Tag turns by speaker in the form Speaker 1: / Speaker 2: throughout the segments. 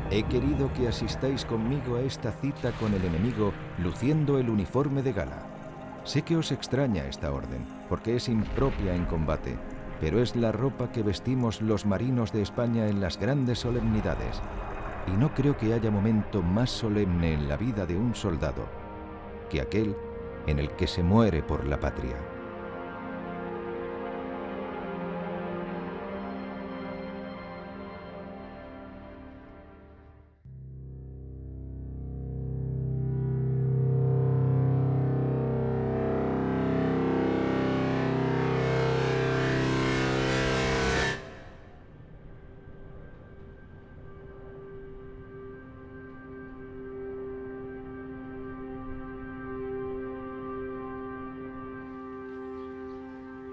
Speaker 1: He querido que asistáis conmigo a esta cita con el enemigo luciendo el uniforme de gala. Sé que os extraña esta orden, porque es impropia en combate, pero es la ropa que vestimos los marinos de España en las grandes solemnidades. Y no creo que haya momento más solemne en la vida de un soldado que aquel en el que se muere por la patria.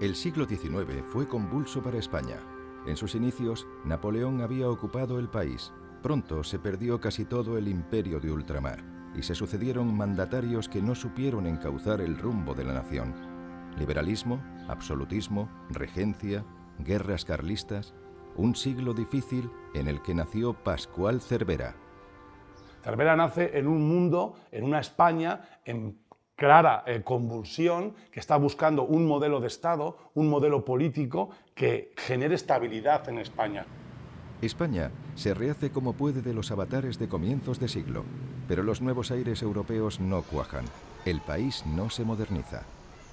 Speaker 1: El siglo XIX fue convulso para España. En sus inicios, Napoleón había ocupado el país. Pronto se perdió casi todo el imperio de ultramar y se sucedieron mandatarios que no supieron encauzar el rumbo de la nación. Liberalismo, absolutismo, regencia, guerras carlistas. Un siglo difícil en el que nació Pascual Cervera.
Speaker 2: Cervera nace en un mundo, en una España en clara convulsión, que está buscando un modelo de Estado, un modelo político que genere estabilidad en España.
Speaker 1: España se rehace como puede de los avatares de comienzos de siglo, pero los nuevos aires europeos no cuajan. El país no se moderniza.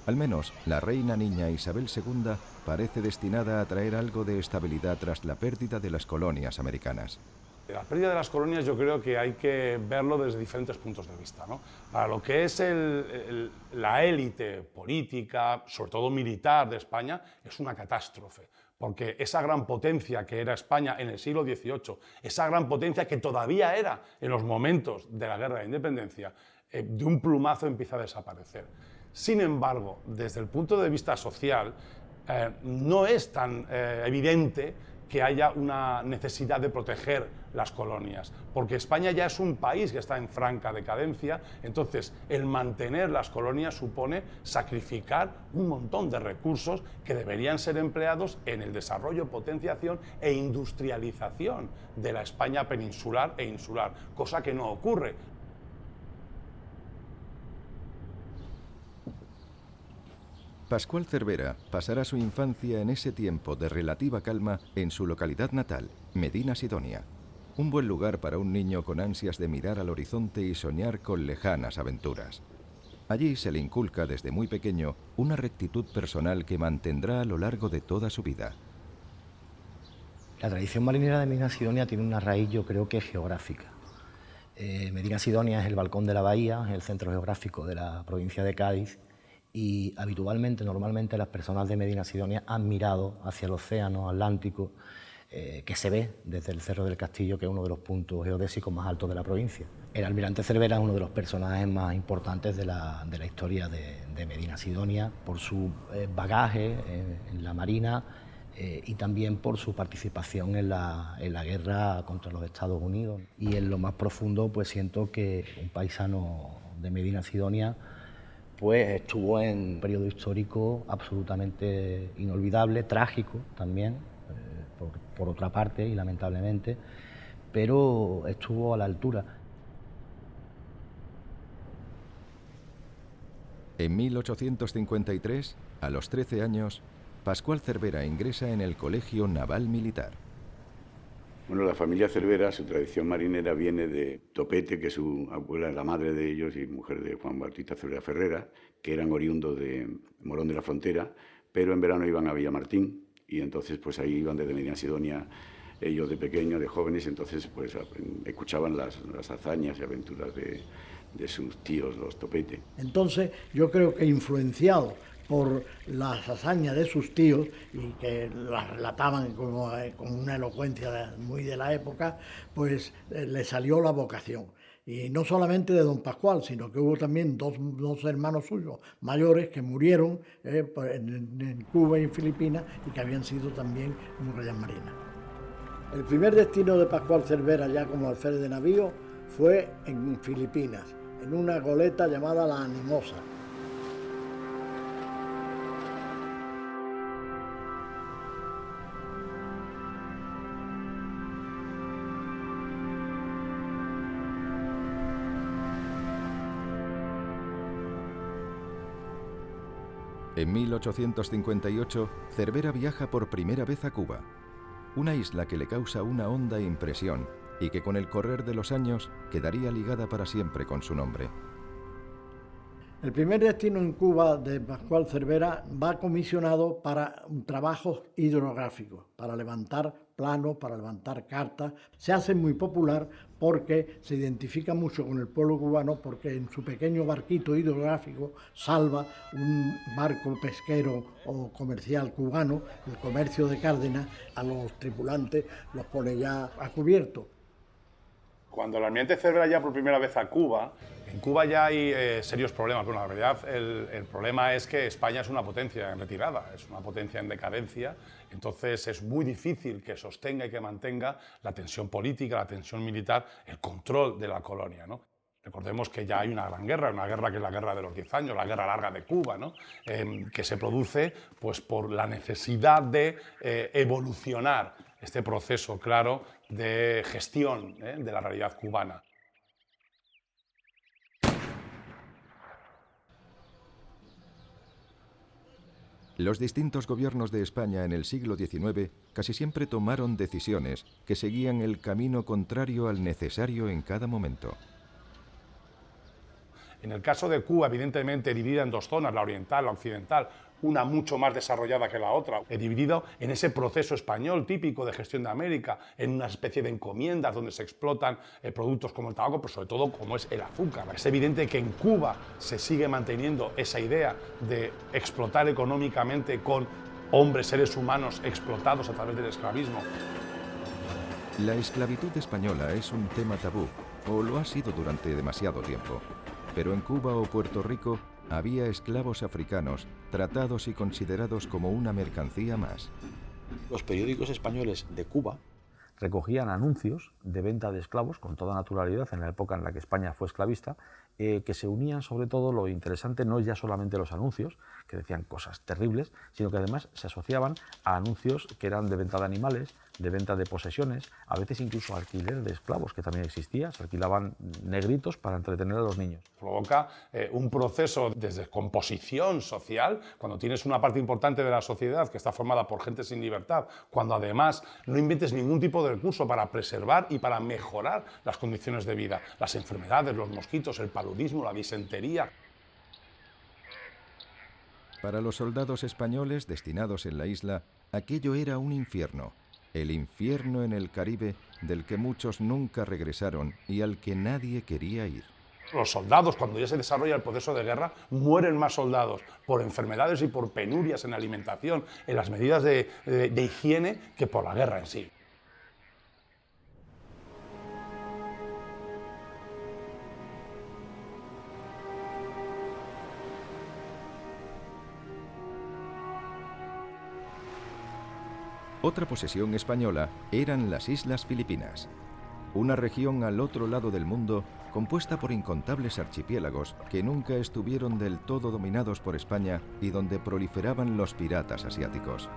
Speaker 1: Al menos la reina niña Isabel II parece destinada a traer algo de estabilidad tras la pérdida de las colonias americanas.
Speaker 2: La pérdida de las colonias yo creo que hay que verlo desde diferentes puntos de vista, ¿no? Para lo que es la élite política, sobre todo militar de España, es una catástrofe, porque esa gran potencia que era España en el siglo XVIII, esa gran potencia que todavía era en los momentos de la Guerra de Independencia, de un plumazo empieza a desaparecer. Sin embargo, desde el punto de vista social, no es tan evidente que haya una necesidad de proteger las colonias, porque España ya es un país que está en franca decadencia, entonces el mantener las colonias supone sacrificar un montón de recursos que deberían ser empleados en el desarrollo, potenciación e industrialización de la España peninsular e insular, cosa que no ocurre.
Speaker 1: Pascual Cervera pasará su infancia en ese tiempo de relativa calma en su localidad natal, Medina Sidonia. Un buen lugar para un niño con ansias de mirar al horizonte y soñar con lejanas aventuras. Allí se le inculca desde muy pequeño una rectitud personal que mantendrá a lo largo de toda su vida.
Speaker 3: La tradición marinera de Medina Sidonia tiene una raíz, yo creo que geográfica. Medina Sidonia es el balcón de la bahía, es el centro geográfico de la provincia de Cádiz, y habitualmente, normalmente, las personas de Medina Sidonia han mirado hacia el océano Atlántico, que se ve desde el Cerro del Castillo, que es uno de los puntos geodésicos más altos de la provincia. El almirante Cervera es uno de los personajes más importantes de la historia de Medina Sidonia, por su bagaje en la Marina y también por su participación en la guerra contra los Estados Unidos. Y en lo más profundo, pues siento que un paisano de Medina Sidonia pues estuvo en un periodo histórico absolutamente inolvidable, trágico también, por otra parte, y lamentablemente, pero estuvo a la altura.
Speaker 1: En 1853, a los 13 años, Pascual Cervera ingresa en el Colegio Naval Militar.
Speaker 4: Bueno, la familia Cervera, su tradición marinera viene de Topete, que su abuela es la madre de ellos y mujer de Juan Bautista Cervera Ferrera, que eran oriundos de Morón de la Frontera, pero en verano iban a Villamartín y entonces pues ahí iban desde Medina Sidonia, ellos de pequeños, de jóvenes, entonces pues escuchaban las hazañas y aventuras de sus tíos, los Topete.
Speaker 5: Entonces yo creo que influenciado por las hazañas de sus tíos y que las relataban con una elocuencia muy de la época, pues le salió la vocación. Y no solamente de don Pascual, sino que hubo también dos hermanos suyos mayores que murieron en Cuba y en Filipinas y que habían sido también murallas marinas. El primer destino de Pascual Cervera ya como alférez de navío fue en Filipinas, en una goleta llamada La Animosa.
Speaker 1: En 1858, Cervera viaja por primera vez a Cuba, una isla que le causa una honda impresión y que con el correr de los años quedaría ligada para siempre con su nombre.
Speaker 5: El primer destino en Cuba de Pascual Cervera va comisionado para trabajos hidrográficos, para levantar planos, para levantar cartas. Se hace muy popular porque se identifica mucho con el pueblo cubano, porque en su pequeño barquito hidrográfico salva un barco pesquero o comercial cubano, el Comercio de Cárdenas. A los tripulantes los pone ya a cubierto.
Speaker 2: Cuando el almirante Cervera ya por primera vez a Cuba, en Cuba ya hay serios problemas. Bueno, la verdad, el problema es que España es una potencia en retirada, es una potencia en decadencia, entonces es muy difícil que sostenga y que mantenga la tensión política, la tensión militar, el control de la colonia, ¿no? Recordemos que ya hay una guerra que es la guerra de los 10 años, la guerra larga de Cuba, ¿no? Que se produce pues, por la necesidad de evolucionar este proceso claro de gestión de la realidad cubana.
Speaker 1: Los distintos gobiernos de España en el siglo XIX casi siempre tomaron decisiones que seguían el camino contrario al necesario en cada momento.
Speaker 2: En el caso de Cuba, evidentemente dividida en dos zonas, la oriental, la occidental, una mucho más desarrollada que la otra, dividido en ese proceso español típico de gestión de América, en una especie de encomiendas donde se explotan productos como el tabaco, pero sobre todo como es el azúcar. Es evidente que en Cuba se sigue manteniendo esa idea de explotar económicamente con hombres, seres humanos explotados a través del esclavismo.
Speaker 1: La esclavitud española es un tema tabú, o lo ha sido durante demasiado tiempo. Pero en Cuba o Puerto Rico había esclavos africanos tratados y considerados como una mercancía más.
Speaker 6: Los periódicos españoles de Cuba recogían anuncios de venta de esclavos con toda naturalidad en la época en la que España fue esclavista, que se unían sobre todo, lo interesante no es ya solamente los anuncios, que decían cosas terribles, sino que además se asociaban a anuncios que eran de venta de animales, de venta de posesiones, a veces incluso alquiler de esclavos, que también existía, se alquilaban negritos para entretener a los niños.
Speaker 2: Provoca un proceso de descomposición social, cuando tienes una parte importante de la sociedad que está formada por gente sin libertad, cuando además no inventes ningún tipo de recurso para preservar y para mejorar las condiciones de vida, las enfermedades, los mosquitos, el paludismo, la disentería.
Speaker 1: Para los soldados españoles destinados en la isla, aquello era un infierno. El infierno en el Caribe del que muchos nunca regresaron y al que nadie quería ir.
Speaker 2: Los soldados, cuando ya se desarrolla el proceso de guerra, mueren más soldados por enfermedades y por penurias en la alimentación, en las medidas de higiene, que por la guerra en sí.
Speaker 1: Otra posesión española eran las Islas Filipinas, una región al otro lado del mundo compuesta por incontables archipiélagos que nunca estuvieron del todo dominados por España y donde proliferaban los piratas asiáticos.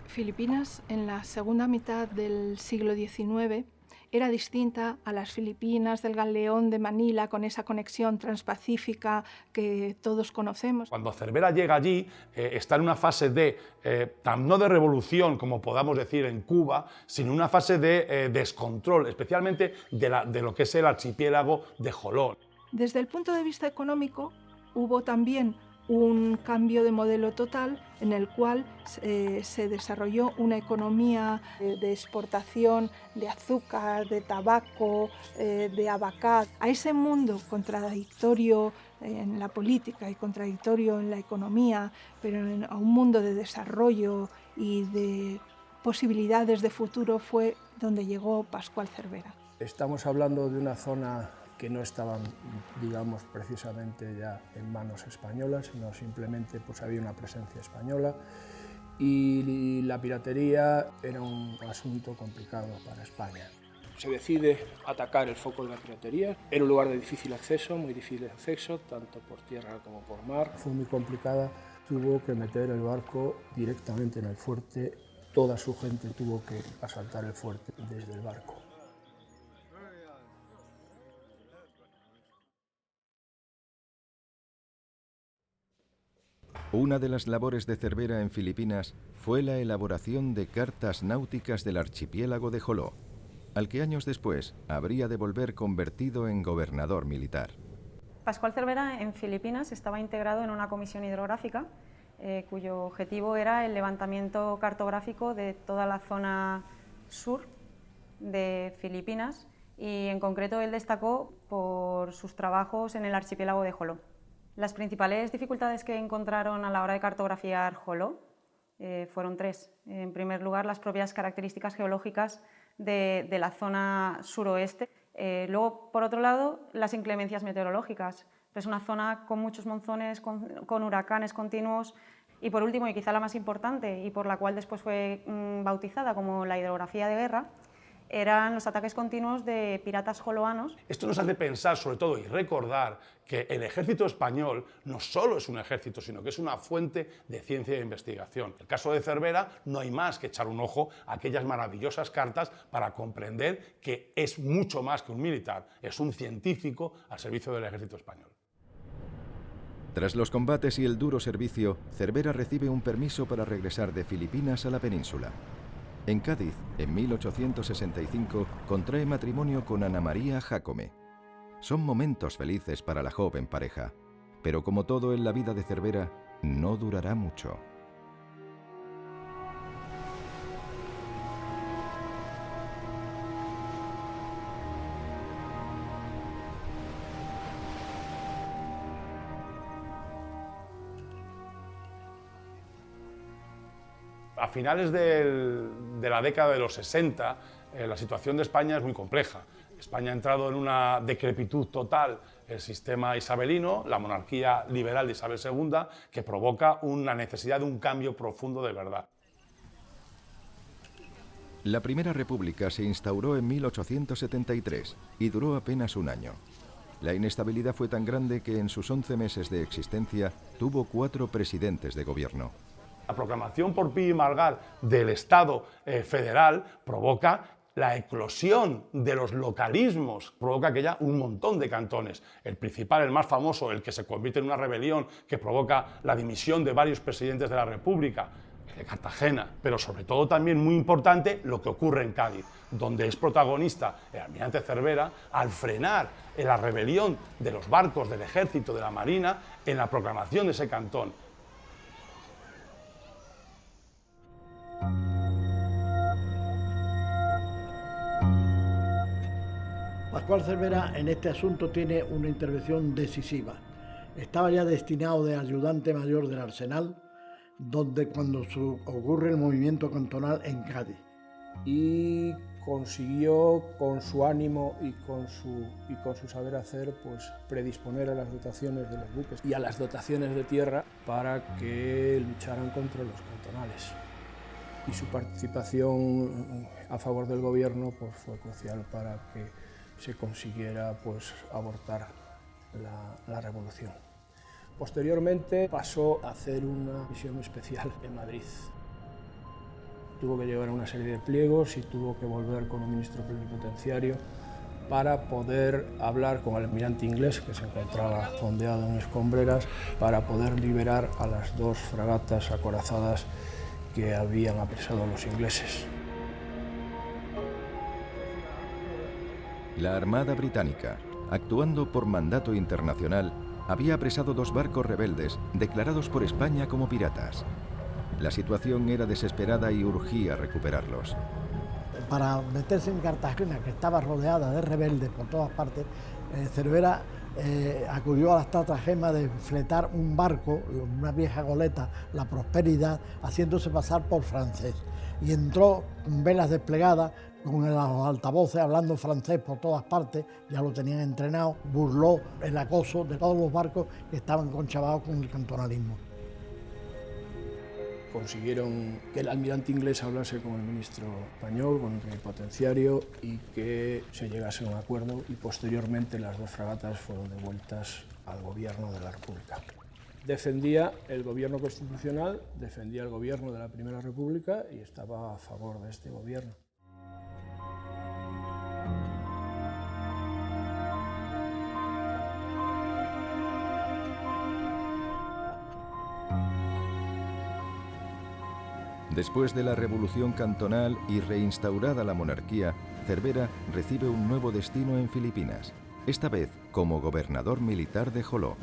Speaker 7: Filipinas, en la segunda mitad del siglo XIX, era distinta a las Filipinas del Galeón de Manila, con esa conexión transpacífica que todos conocemos.
Speaker 2: Cuando Cervera llega allí, está en una fase de, no de revolución, como podamos decir en Cuba, sino una fase de descontrol, especialmente de lo que es el archipiélago de Jolón.
Speaker 7: Desde el punto de vista económico, hubo también un cambio de modelo total en el cual se desarrolló una economía de exportación de azúcar, de tabaco, de abacate. A ese mundo contradictorio en la política y contradictorio en la economía, pero a un mundo de desarrollo y de posibilidades de futuro, fue donde llegó Pascual Cervera.
Speaker 8: Estamos hablando de una zona que no estaban, digamos, precisamente ya en manos españolas, sino simplemente pues había una presencia española y la piratería era un asunto complicado para España. Se decide atacar el foco de la piratería. Era un lugar de difícil acceso, muy difícil acceso, tanto por tierra como por mar. Fue muy complicada, tuvo que meter el barco directamente en el fuerte, toda su gente tuvo que asaltar el fuerte desde el barco.
Speaker 1: Una de las labores de Cervera en Filipinas fue la elaboración de cartas náuticas del archipiélago de Joló, al que años después habría de volver convertido en gobernador militar.
Speaker 9: Pascual Cervera en Filipinas estaba integrado en una comisión hidrográfica cuyo objetivo era el levantamiento cartográfico de toda la zona sur de Filipinas y en concreto él destacó por sus trabajos en el archipiélago de Joló. Las principales dificultades que encontraron a la hora de cartografiar Joló fueron tres. En primer lugar, las propias características geológicas de la zona suroeste. Luego, por otro lado, las inclemencias meteorológicas. Es una zona con muchos monzones, con huracanes continuos. Y por último, y quizá la más importante, y por la cual después fue bautizada como la hidrografía de guerra, eran los ataques continuos de piratas joloanos.
Speaker 2: Esto nos hace pensar, sobre todo, y recordar que el ejército español no solo es un ejército, sino que es una fuente de ciencia e investigación. En el caso de Cervera no hay más que echar un ojo a aquellas maravillosas cartas para comprender que es mucho más que un militar, es un científico al servicio del ejército español.
Speaker 1: Tras los combates y el duro servicio, Cervera recibe un permiso para regresar de Filipinas a la península. En Cádiz, en 1865, contrae matrimonio con Ana María Jácome. Son momentos felices para la joven pareja, pero como todo en la vida de Cervera, no durará mucho.
Speaker 2: A finales de la década de los 60, la situación de España es muy compleja. España ha entrado en una decrepitud total, el sistema isabelino, la monarquía liberal de Isabel II, que provoca una necesidad de un cambio profundo de verdad.
Speaker 1: La Primera República se instauró en 1873 y duró apenas un año. La inestabilidad fue tan grande que en sus 11 meses de existencia tuvo 4 presidentes de gobierno.
Speaker 2: La proclamación por Pi y Margall del Estado federal provoca la eclosión de los localismos, provoca que haya un montón de cantones. El principal, el más famoso, el que se convierte en una rebelión que provoca la dimisión de varios presidentes de la República, el de Cartagena, pero sobre todo también muy importante lo que ocurre en Cádiz, donde es protagonista el almirante Cervera al frenar la rebelión de los barcos del ejército, de la marina, en la proclamación de ese cantón.
Speaker 5: Pascual Cervera en este asunto tiene una intervención decisiva. Estaba ya destinado de ayudante mayor del Arsenal, donde cuando ocurre el movimiento cantonal en Cádiz.
Speaker 8: Y consiguió con su ánimo y con su saber hacer pues predisponer a las dotaciones de los buques y a las dotaciones de tierra para que lucharan contra los cantonales. Y su participación a favor del gobierno pues fue crucial para que se consiguiera pues abortar la revolución. Posteriormente pasó a hacer una misión especial en Madrid. Tuvo que llevar una serie de pliegos y tuvo que volver con un ministro plenipotenciario para poder hablar con el almirante inglés, que se encontraba fondeado en escombreras, para poder liberar a las 2 fragatas acorazadas que habían apresado a los ingleses.
Speaker 1: La Armada Británica, actuando por mandato internacional, había apresado 2 barcos rebeldes declarados por España como piratas. La situación era desesperada y urgía recuperarlos.
Speaker 5: Para meterse en Cartagena, que estaba rodeada de rebeldes por todas partes, Cervera acudió a la estratagema de fletar un barco, una vieja goleta, la Prosperidad, haciéndose pasar por francés. Y entró con velas desplegadas, con los altavoces hablando francés por todas partes, ya lo tenían entrenado, burló el acoso de todos los barcos que estaban conchavados con el cantonalismo.
Speaker 8: Consiguieron que el almirante inglés hablase con el ministro español, con el plenipotenciario, y que se llegase a un acuerdo, y posteriormente las 2 fragatas fueron devueltas al gobierno de la República. Defendía el gobierno constitucional, defendía el gobierno de la Primera República y estaba a favor de este gobierno.
Speaker 1: Después de la revolución cantonal y reinstaurada la monarquía, Cervera recibe un nuevo destino en Filipinas, esta vez como gobernador militar de Joló.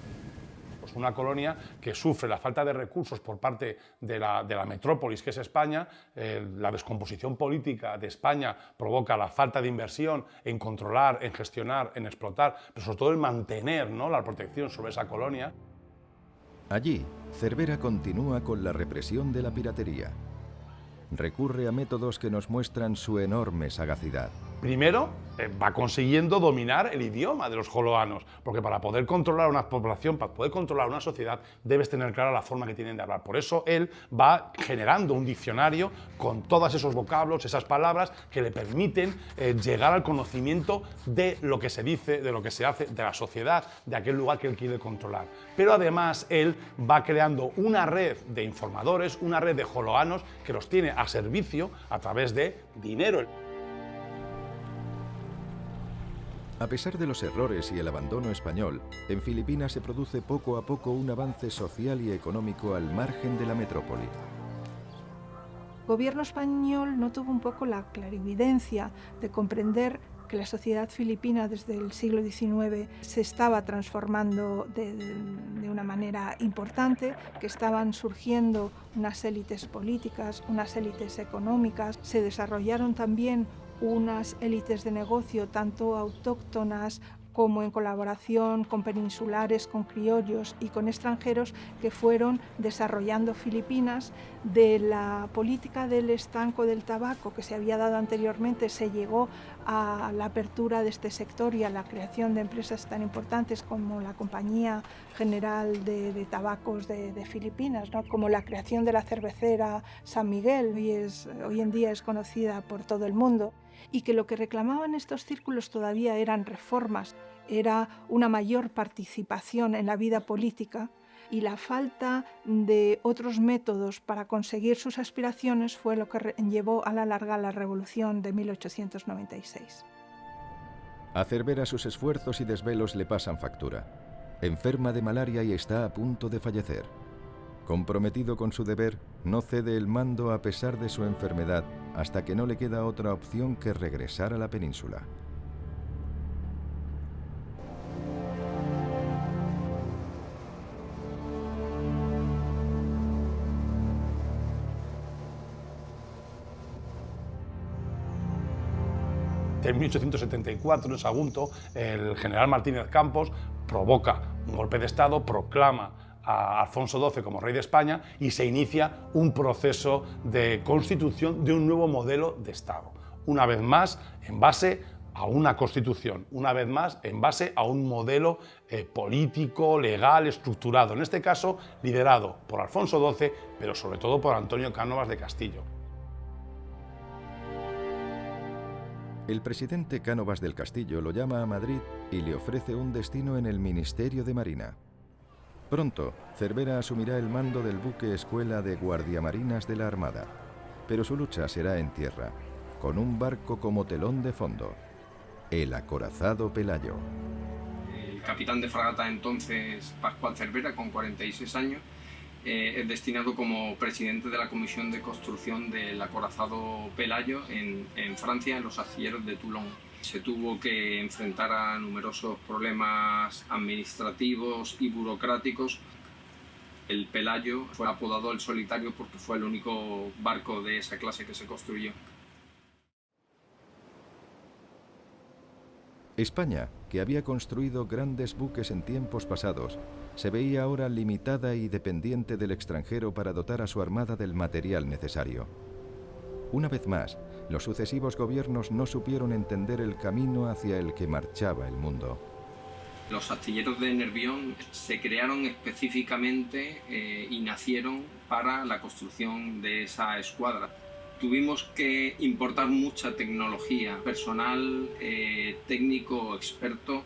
Speaker 2: Pues una colonia que sufre la falta de recursos por parte de la metrópolis que es España, la descomposición política de España provoca la falta de inversión en controlar, en gestionar, en explotar, pero sobre todo en mantener, ¿no?, la protección sobre esa colonia.
Speaker 1: Allí, Cervera continúa con la represión de la piratería. Recurre a métodos que nos muestran su enorme sagacidad.
Speaker 2: Primero, va consiguiendo dominar el idioma de los joloanos, porque para poder controlar una población, para poder controlar una sociedad, debes tener clara la forma que tienen de hablar. Por eso él va generando un diccionario con todos esos vocablos, esas palabras que le permiten llegar al conocimiento de lo que se dice, de lo que se hace, de la sociedad, de aquel lugar que él quiere controlar. Pero además él va creando una red de informadores, una red de joloanos que los tiene a servicio a través de dinero.
Speaker 1: A pesar de los errores y el abandono español, en Filipinas se produce poco a poco un avance social y económico al margen de la metrópoli.
Speaker 7: El gobierno español no tuvo un poco la clarividencia de comprender que la sociedad filipina desde el siglo XIX se estaba transformando de una manera importante, que estaban surgiendo unas élites políticas, unas élites económicas, se desarrollaron también unas élites de negocio tanto autóctonas como en colaboración con peninsulares, con criollos y con extranjeros que fueron desarrollando Filipinas. De la política del estanco del tabaco que se había dado anteriormente se llegó a la apertura de este sector y a la creación de empresas tan importantes como la Compañía General de Tabacos de Filipinas, ¿no?, como la creación de la cervecera San Miguel, hoy en día es conocida por todo el mundo, y que lo que reclamaban estos círculos todavía eran reformas, era una mayor participación en la vida política, y la falta de otros métodos para conseguir sus aspiraciones fue lo que llevó a la larga la Revolución de 1896.
Speaker 1: A Cervera sus esfuerzos y desvelos le pasan factura. Enferma de malaria y está a punto de fallecer. Comprometido con su deber, no cede el mando a pesar de su enfermedad hasta que no le queda otra opción que regresar a la península.
Speaker 2: En 1874, en Sagunto, el general Martínez Campos provoca un golpe de Estado, proclama a Alfonso XII como rey de España y se inicia un proceso de constitución de un nuevo modelo de Estado. Una vez más, en base a una constitución, una vez más, en base a un modelo político, legal, estructurado, en este caso liderado por Alfonso XII, pero sobre todo por Antonio Cánovas de Castillo.
Speaker 1: El presidente Cánovas del Castillo lo llama a Madrid y le ofrece un destino en el Ministerio de Marina. Pronto, Cervera asumirá el mando del buque escuela de guardiamarinas de la Armada, pero su lucha será en tierra, con un barco como telón de fondo, el acorazado Pelayo.
Speaker 10: El capitán de fragata entonces, Pascual Cervera, con 46 años, es destinado como presidente de la comisión de construcción del acorazado Pelayo en Francia, en los astilleros de Toulon. Se tuvo que enfrentar a numerosos problemas administrativos y burocráticos. El Pelayo fue apodado el Solitario porque fue el único barco de esa clase que se construyó.
Speaker 1: España, que había construido grandes buques en tiempos pasados, se veía ahora limitada y dependiente del extranjero para dotar a su armada del material necesario. Una vez más, los sucesivos gobiernos no supieron entender el camino hacia el que marchaba el mundo.
Speaker 10: Los astilleros de Nervión se crearon específicamente y nacieron para la construcción de esa escuadra. Tuvimos que importar mucha tecnología, personal técnico experto.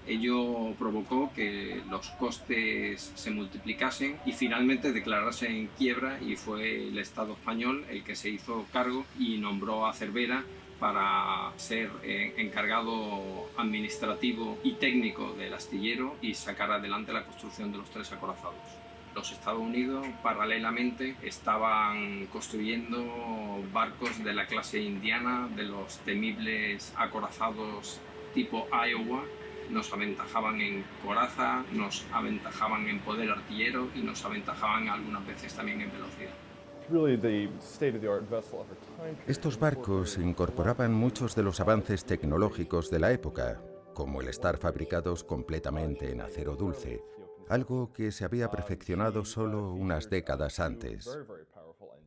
Speaker 10: Ello provocó que los costes se multiplicasen y finalmente declararse en quiebra, y fue el Estado español el que se hizo cargo y nombró a Cervera para ser encargado administrativo y técnico del astillero y sacar adelante la construcción de los 3 acorazados. Los Estados Unidos, paralelamente, estaban construyendo barcos de la clase indiana, de los temibles acorazados tipo Iowa. Nos aventajaban en coraza, nos aventajaban en poder artillero y nos aventajaban algunas veces también en velocidad.
Speaker 1: Estos barcos incorporaban muchos de los avances tecnológicos de la época, como el estar fabricados completamente en acero dulce, algo que se había perfeccionado solo unas décadas antes.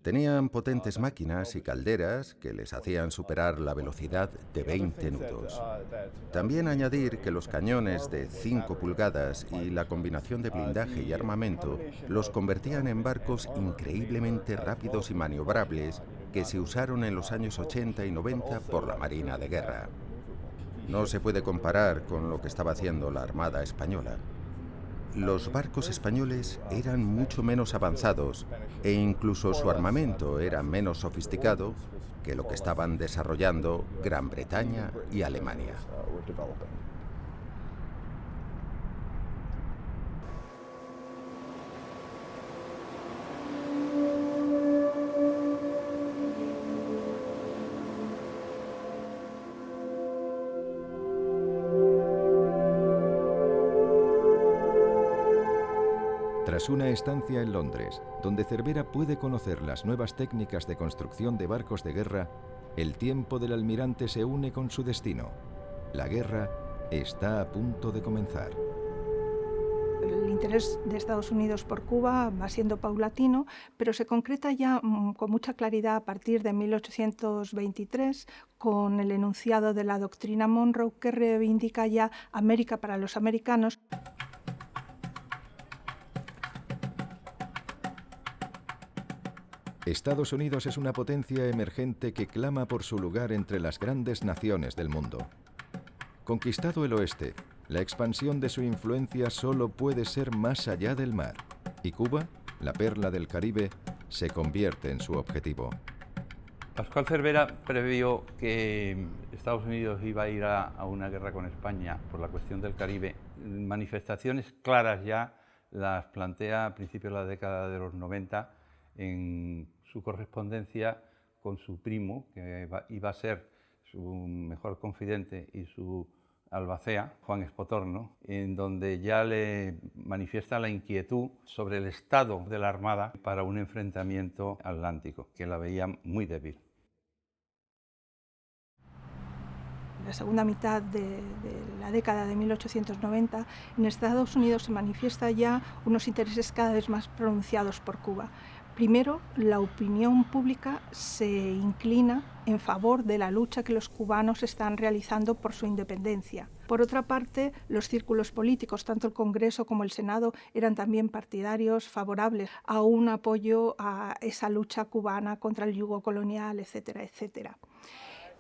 Speaker 1: Tenían potentes máquinas y calderas que les hacían superar la velocidad de 20 nudos. También añadir que los cañones de 5 pulgadas y la combinación de blindaje y armamento los convertían en barcos increíblemente rápidos y maniobrables que se usaron en los años 80 y 90 por la Marina de Guerra. No se puede comparar con lo que estaba haciendo la Armada Española. Los barcos españoles eran mucho menos avanzados e incluso su armamento era menos sofisticado que lo que estaban desarrollando Gran Bretaña y Alemania. Tras una estancia en Londres, donde Cervera puede conocer las nuevas técnicas de construcción de barcos de guerra, el tiempo del almirante se une con su destino. La guerra está a punto de comenzar.
Speaker 7: El interés de Estados Unidos por Cuba va siendo paulatino, pero se concreta ya con mucha claridad a partir de 1823 con el enunciado de la doctrina Monroe, que reivindica ya América para los americanos.
Speaker 1: Estados Unidos es una potencia emergente que clama por su lugar entre las grandes naciones del mundo. Conquistado el oeste, la expansión de su influencia solo puede ser más allá del mar, y Cuba, la perla del Caribe, se convierte en su objetivo.
Speaker 11: Pascual Cervera previó que Estados Unidos iba a ir a una guerra con España por la cuestión del Caribe. Manifestaciones claras ya las plantea a principios de la década de los 90 en su correspondencia con su primo, que iba a ser su mejor confidente y su albacea, Juan Espotorno, en donde ya le manifiesta la inquietud sobre el estado de la Armada para un enfrentamiento atlántico, que la veía muy débil.
Speaker 7: En la segunda mitad de la década de 1890, en Estados Unidos se manifiesta ya unos intereses cada vez más pronunciados por Cuba. Primero, la opinión pública se inclina en favor de la lucha que los cubanos están realizando por su independencia. Por otra parte, los círculos políticos, tanto el Congreso como el Senado, eran también partidarios favorables a un apoyo a esa lucha cubana contra el yugo colonial, etcétera, etcétera.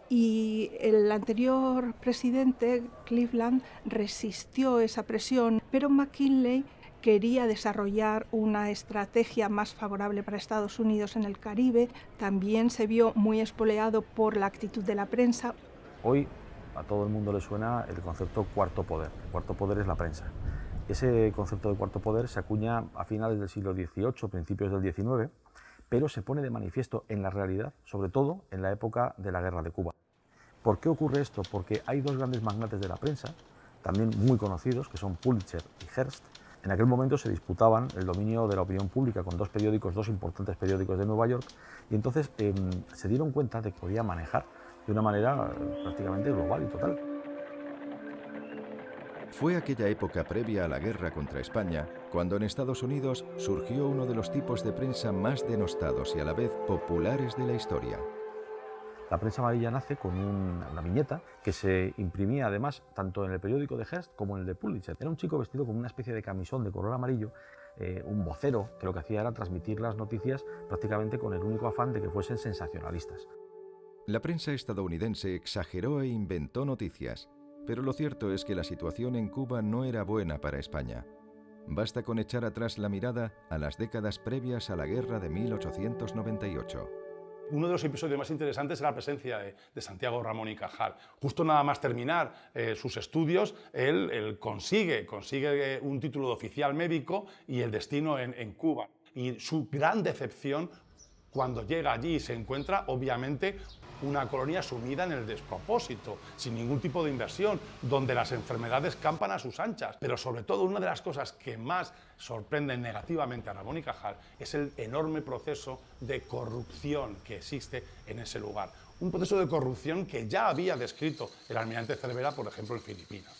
Speaker 7: Y el anterior presidente, Cleveland, resistió esa presión, pero McKinley quería desarrollar una estrategia más favorable para Estados Unidos en el Caribe. También se vio muy espoleado por la actitud de la prensa.
Speaker 6: Hoy a todo el mundo le suena el concepto cuarto poder. El cuarto poder es la prensa. Ese concepto de cuarto poder se acuña a finales del siglo XVIII, principios del XIX, pero se pone de manifiesto en la realidad, sobre todo en la época de la Guerra de Cuba. ¿Por qué ocurre esto? Porque hay dos grandes magnates de la prensa, también muy conocidos, que son Pulitzer y Hearst. En aquel momento se disputaban el dominio de la opinión pública con dos importantes periódicos de Nueva York, y entonces se dieron cuenta de que podía manejar de una manera prácticamente global y total.
Speaker 1: Fue aquella época previa a la guerra contra España cuando en Estados Unidos surgió uno de los tipos de prensa más denostados y a la vez populares de la historia.
Speaker 6: La prensa amarilla nace con una viñeta que se imprimía además tanto en el periódico de Hearst como en el de Pulitzer. Era un chico vestido con una especie de camisón de color amarillo, un vocero que lo que hacía era transmitir las noticias prácticamente con el único afán de que fuesen sensacionalistas.
Speaker 1: La prensa estadounidense exageró e inventó noticias, pero lo cierto es que la situación en Cuba no era buena para España. Basta con echar atrás la mirada a las décadas previas a la guerra de 1898.
Speaker 2: Uno de los episodios más interesantes es la presencia de Santiago Ramón y Cajal. Justo nada más terminar sus estudios, él consigue un título de oficial médico y el destino en Cuba. Y su gran decepción cuando llega allí y se encuentra, obviamente, una colonia sumida en el despropósito, sin ningún tipo de inversión, donde las enfermedades campan a sus anchas. Pero sobre todo, una de las cosas que más sorprenden negativamente a Ramón y Cajal es el enorme proceso de corrupción que existe en ese lugar. Un proceso de corrupción que ya había descrito el almirante Cervera, por ejemplo, en Filipinas.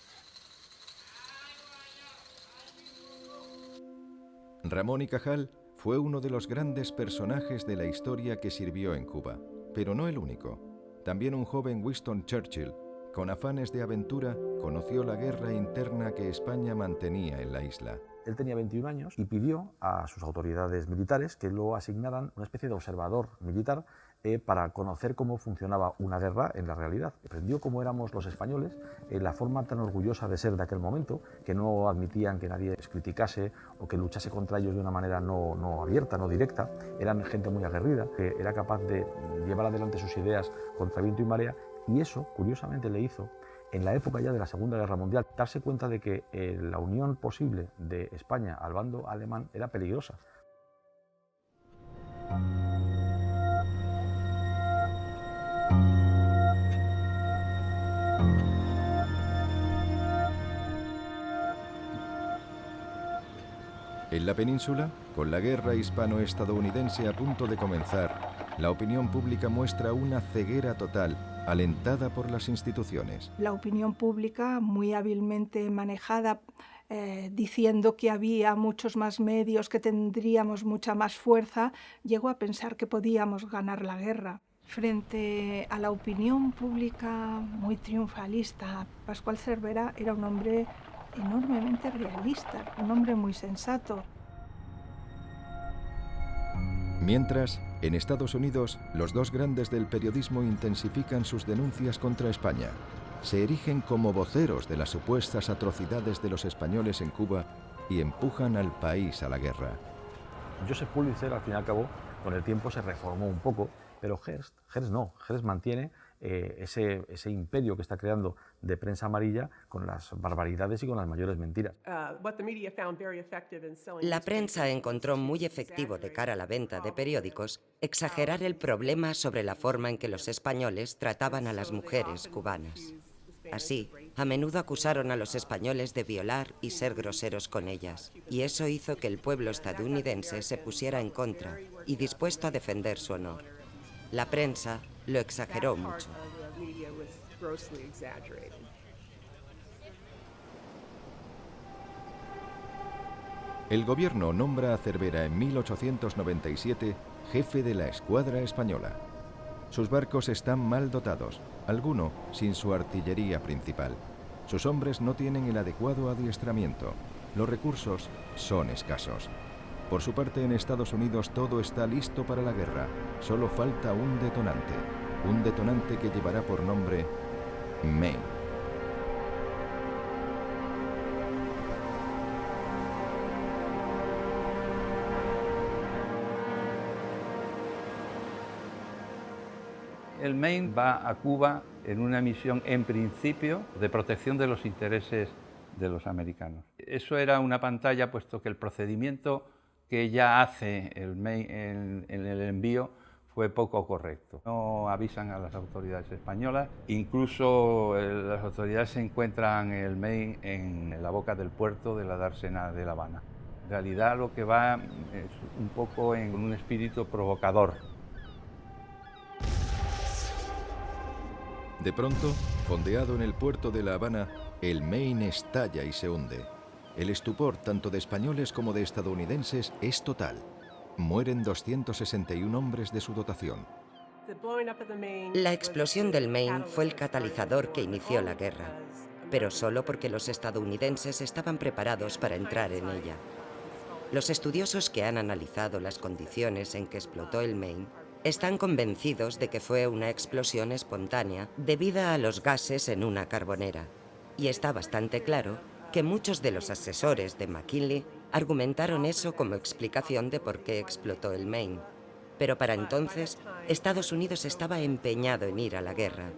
Speaker 1: Ramón y Cajal fue uno de los grandes personajes de la historia que sirvió en Cuba, pero no el único. También un joven Winston Churchill, con afanes de aventura, conoció la guerra interna que España mantenía en la isla.
Speaker 6: Él tenía 21 años y pidió a sus autoridades militares que lo asignaran una especie de observador militar para conocer cómo funcionaba una guerra en la realidad. Aprendió cómo éramos los españoles, la forma tan orgullosa de ser de aquel momento, que no admitían que nadie les criticase o que luchase contra ellos de una manera no abierta, no directa. Eran gente muy aguerrida, que era capaz de llevar adelante sus ideas contra viento y marea, y eso, curiosamente, le hizo, en la época ya de la Segunda Guerra Mundial, darse cuenta de que la unión posible de España al bando alemán era peligrosa.
Speaker 1: En la península, con la guerra hispano-estadounidense a punto de comenzar, la opinión pública muestra una ceguera total, alentada por las instituciones.
Speaker 7: La opinión pública, muy hábilmente manejada, diciendo que había muchos más medios, que tendríamos mucha más fuerza, llegó a pensar que podíamos ganar la guerra. Frente a la opinión pública muy triunfalista, Pascual Cervera era un hombre enormemente realista, un hombre muy sensato.
Speaker 1: Mientras, en Estados Unidos, los dos grandes del periodismo intensifican sus denuncias contra España. Se erigen como voceros de las supuestas atrocidades de los españoles en Cuba y empujan al país a la guerra.
Speaker 6: Joseph Pulitzer, al fin y al cabo, con el tiempo se reformó un poco, pero Hearst mantiene ese imperio que está creando de prensa amarilla con las barbaridades y con las mayores mentiras.
Speaker 12: La prensa encontró muy efectivo de cara a la venta de periódicos exagerar el problema sobre la forma en que los españoles trataban a las mujeres cubanas. Así, a menudo acusaron a los españoles de violar y ser groseros con ellas, y eso hizo que el pueblo estadounidense se pusiera en contra y dispuesto a defender su honor. La prensa lo exageró mucho.
Speaker 1: El gobierno nombra a Cervera en 1897 jefe de la escuadra española. Sus barcos están mal dotados, alguno sin su artillería principal. Sus hombres no tienen el adecuado adiestramiento. Los recursos son escasos. Por su parte, en Estados Unidos todo está listo para la guerra. Solo falta un detonante que llevará por nombre Maine.
Speaker 11: El Maine va a Cuba en una misión, en principio, de protección de los intereses de los americanos. Eso era una pantalla, puesto que el procedimiento que ya hace el Maine en el envío fue poco correcto. No avisan a las autoridades españolas, incluso las autoridades se encuentran el Maine en la boca del puerto de la dársena de La Habana. En realidad lo que va es un poco en un espíritu provocador.
Speaker 1: De pronto, fondeado en el puerto de La Habana, el Maine estalla y se hunde. El estupor tanto de españoles como de estadounidenses es total. Mueren 261 hombres de su dotación.
Speaker 12: La explosión del Maine fue el catalizador que inició la guerra, pero solo porque los estadounidenses estaban preparados para entrar en ella. Los estudiosos que han analizado las condiciones en que explotó el Maine están convencidos de que fue una explosión espontánea debida a los gases en una carbonera, y está bastante claro que muchos de los asesores de McKinley argumentaron eso como explicación de por qué explotó el Maine. Pero para entonces, Estados Unidos estaba empeñado en ir a la guerra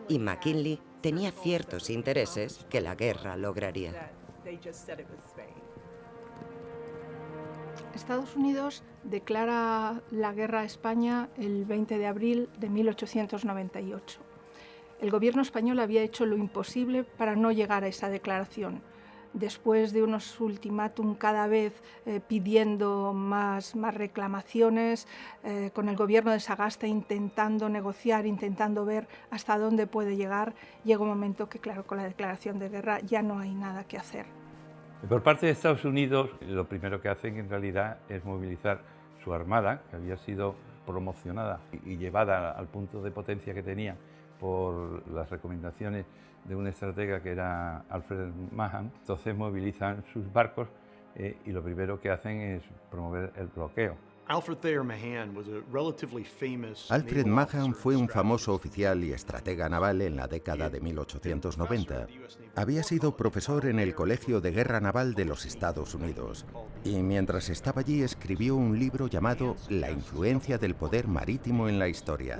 Speaker 12: y McKinley tenía ciertos intereses que la guerra lograría.
Speaker 7: Estados Unidos declara la guerra a España el 20 de abril de 1898. El gobierno español había hecho lo imposible para no llegar a esa declaración. Después de unos ultimátum cada vez pidiendo más reclamaciones, con el gobierno de Sagasta intentando negociar, intentando ver hasta dónde puede llegar, llega un momento que, claro, con la declaración de guerra ya no hay nada que hacer.
Speaker 11: Por parte de Estados Unidos, lo primero que hacen en realidad es movilizar su armada, que había sido promocionada y llevada al punto de potencia que tenía por las recomendaciones de un estratega que era Alfred Mahan. Entonces movilizan sus barcos y lo primero que hacen es promover el bloqueo.
Speaker 13: Alfred Mahan fue un famoso oficial y estratega naval en la década de 1890. Había sido profesor en el Colegio de Guerra Naval de los Estados Unidos y mientras estaba allí escribió un libro llamado La influencia del poder marítimo en la historia.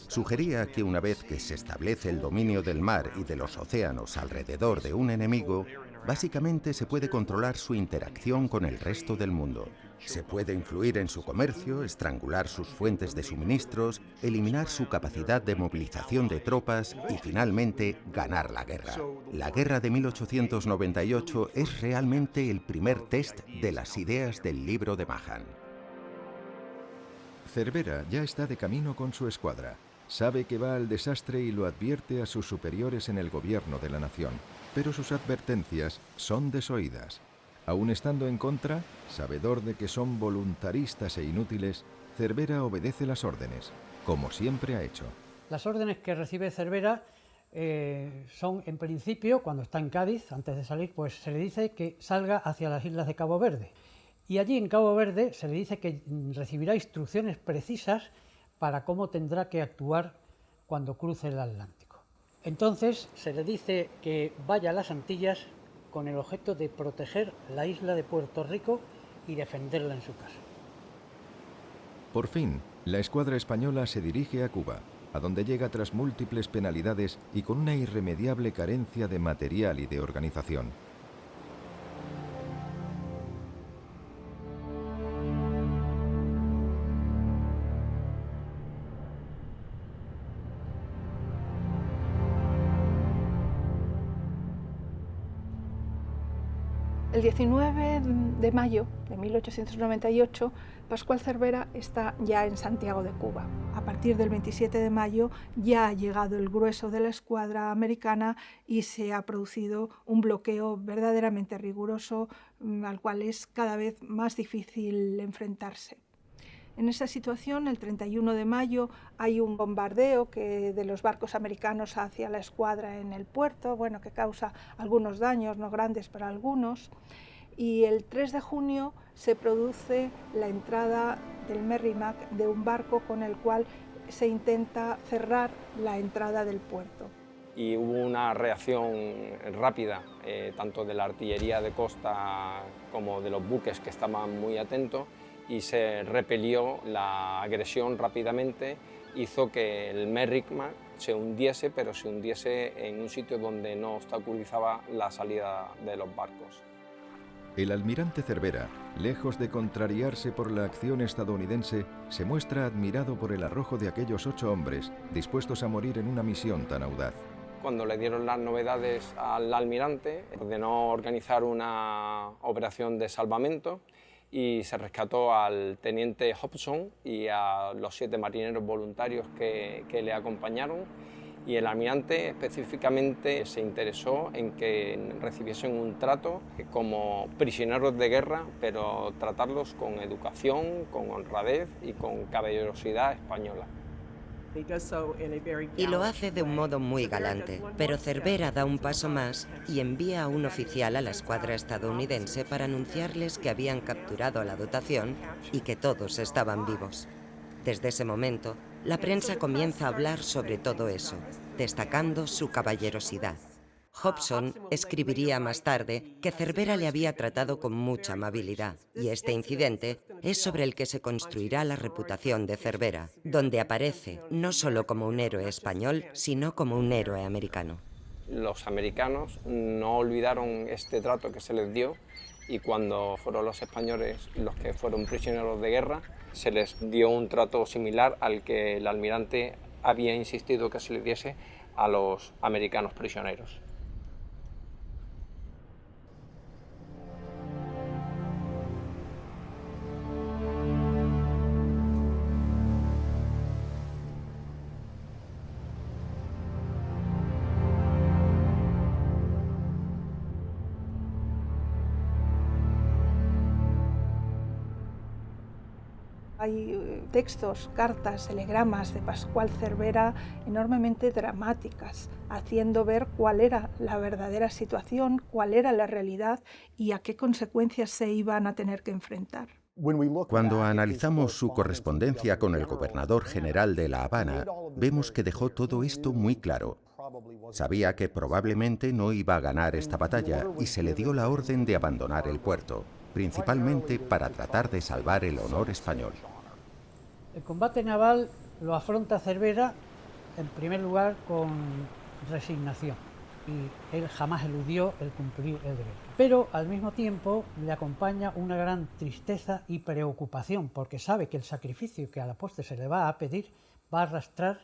Speaker 13: Sugería que una vez que se establece el dominio del mar y de los océanos alrededor de un enemigo, básicamente se puede controlar su interacción con el resto del mundo. Se puede influir en su comercio, estrangular sus fuentes de suministros, eliminar su capacidad de movilización de tropas y finalmente ganar la guerra. La guerra de 1898 es realmente el primer test de las ideas del libro de Mahan.
Speaker 1: Cervera ya está de camino con su escuadra. Sabe que va al desastre y lo advierte a sus superiores en el gobierno de la nación. Pero sus advertencias son desoídas. Aún estando en contra, sabedor de que son voluntaristas e inútiles, Cervera obedece las órdenes, como siempre ha hecho.
Speaker 14: Las órdenes que recibe Cervera son, en principio, cuando está en Cádiz, antes de salir, pues se le dice que salga hacia las islas de Cabo Verde. Y allí en Cabo Verde se le dice que recibirá instrucciones precisas para cómo tendrá que actuar cuando cruce el Atlántico. Entonces se le dice que vaya a las Antillas con el objeto de proteger la isla de Puerto Rico y defenderla en su caso.
Speaker 1: Por fin, la escuadra española se dirige a Cuba, a donde llega tras múltiples penalidades y con una irremediable carencia de material y de organización.
Speaker 7: El 19 de mayo de 1898, Pascual Cervera está ya en Santiago de Cuba. A partir del 27 de mayo ya ha llegado el grueso de la escuadra americana y se ha producido un bloqueo verdaderamente riguroso al cual es cada vez más difícil enfrentarse. En esa situación, el 31 de mayo, hay un bombardeo de los barcos americanos hacia la escuadra en el puerto, bueno, que causa algunos daños, no grandes para algunos. Y el 3 de junio se produce la entrada del Merrimack de un barco con el cual se intenta cerrar la entrada del puerto.
Speaker 10: Y hubo una reacción rápida, tanto de la artillería de costa como de los buques que estaban muy atentos, y se repelió la agresión rápidamente, hizo que el Merrimack se hundiese, pero se hundiese en un sitio donde no obstaculizaba la salida de los barcos.
Speaker 1: El almirante Cervera, lejos de contrariarse por la acción estadounidense, se muestra admirado por el arrojo de aquellos 8 hombres dispuestos a morir en una misión tan audaz.
Speaker 10: Cuando le dieron las novedades al almirante, ordenó organizar una operación de salvamento y se rescató al teniente Hobson y a los 7 marineros voluntarios que le acompañaron, y el almirante específicamente se interesó en que recibiesen un trato como prisioneros de guerra, pero tratarlos con educación, con honradez y con caballerosidad española.
Speaker 12: Y lo hace de un modo muy galante, pero Cervera da un paso más y envía a un oficial a la escuadra estadounidense para anunciarles que habían capturado a la dotación y que todos estaban vivos. Desde ese momento, la prensa comienza a hablar sobre todo eso, destacando su caballerosidad. Hobson escribiría más tarde que Cervera le había tratado con mucha amabilidad, y este incidente es sobre el que se construirá la reputación de Cervera, donde aparece no solo como un héroe español, sino como un héroe americano.
Speaker 10: Los americanos no olvidaron este trato que se les dio, y cuando fueron los españoles los que fueron prisioneros de guerra, se les dio un trato similar al que el almirante había insistido que se les diese a los americanos prisioneros.
Speaker 7: Hay textos, cartas, telegramas de Pascual Cervera enormemente dramáticas, haciendo ver cuál era la verdadera situación, cuál era la realidad y a qué consecuencias se iban a tener que enfrentar.
Speaker 13: Cuando analizamos su correspondencia con el gobernador general de La Habana, vemos que dejó todo esto muy claro. Sabía que probablemente no iba a ganar esta batalla y se le dio la orden de abandonar el puerto, principalmente para tratar de salvar el honor español.
Speaker 14: El combate naval lo afronta Cervera, en primer lugar, con resignación, y él jamás eludió el cumplir el deber. Pero al mismo tiempo le acompaña una gran tristeza y preocupación, porque sabe que el sacrificio que a la postre se le va a pedir va a arrastrar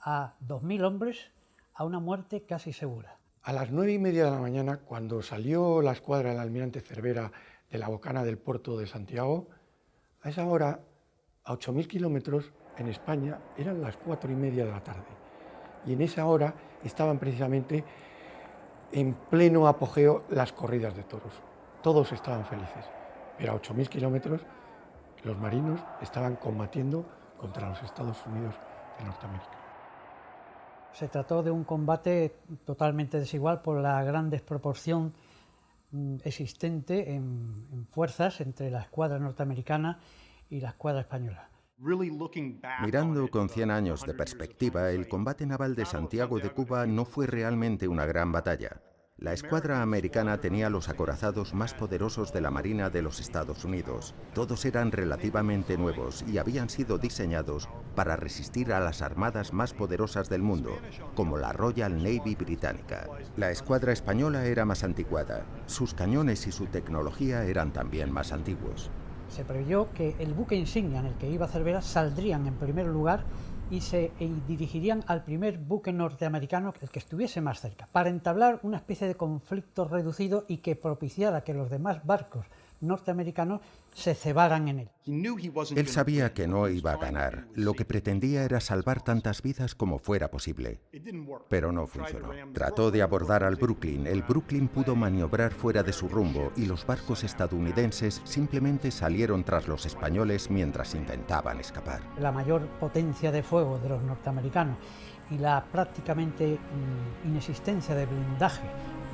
Speaker 14: a 2000 hombres a una muerte casi segura.
Speaker 8: A las 9:30 de la mañana, cuando salió la escuadra del almirante Cervera de la bocana del puerto de Santiago, a esa hora, a 8000 kilómetros en España, eran las 4:30 de la tarde. Y en esa hora estaban precisamente en pleno apogeo las corridas de toros. Todos estaban felices, pero a 8000 kilómetros los marinos estaban combatiendo contra los Estados Unidos de Norteamérica.
Speaker 14: Se trató de un combate totalmente desigual por la gran desproporción existente en fuerzas entre la escuadra norteamericana y la escuadra española.
Speaker 13: Mirando con 100 años de perspectiva, el combate naval de Santiago de Cuba no fue realmente una gran batalla. La escuadra americana tenía los acorazados más poderosos de la Marina de los Estados Unidos. Todos eran relativamente nuevos y habían sido diseñados para resistir a las armadas más poderosas del mundo, como la Royal Navy británica. La escuadra española era más anticuada. Sus cañones y su tecnología eran también más antiguos.
Speaker 14: Se preveyó que el buque insignia en el que iba Cervera saldrían en primer lugar y se dirigirían al primer buque norteamericano, el que estuviese más cerca, para entablar una especie de conflicto reducido y que propiciara que los demás barcos norteamericanos se cebaran en él.
Speaker 13: Él sabía que no iba a ganar. Lo que pretendía era salvar tantas vidas como fuera posible. Pero no funcionó. Trató de abordar al Brooklyn. El Brooklyn pudo maniobrar fuera de su rumbo y los barcos estadounidenses simplemente salieron tras los españoles mientras intentaban escapar.
Speaker 14: La mayor potencia de fuego de los norteamericanos y la prácticamente inexistencia de blindaje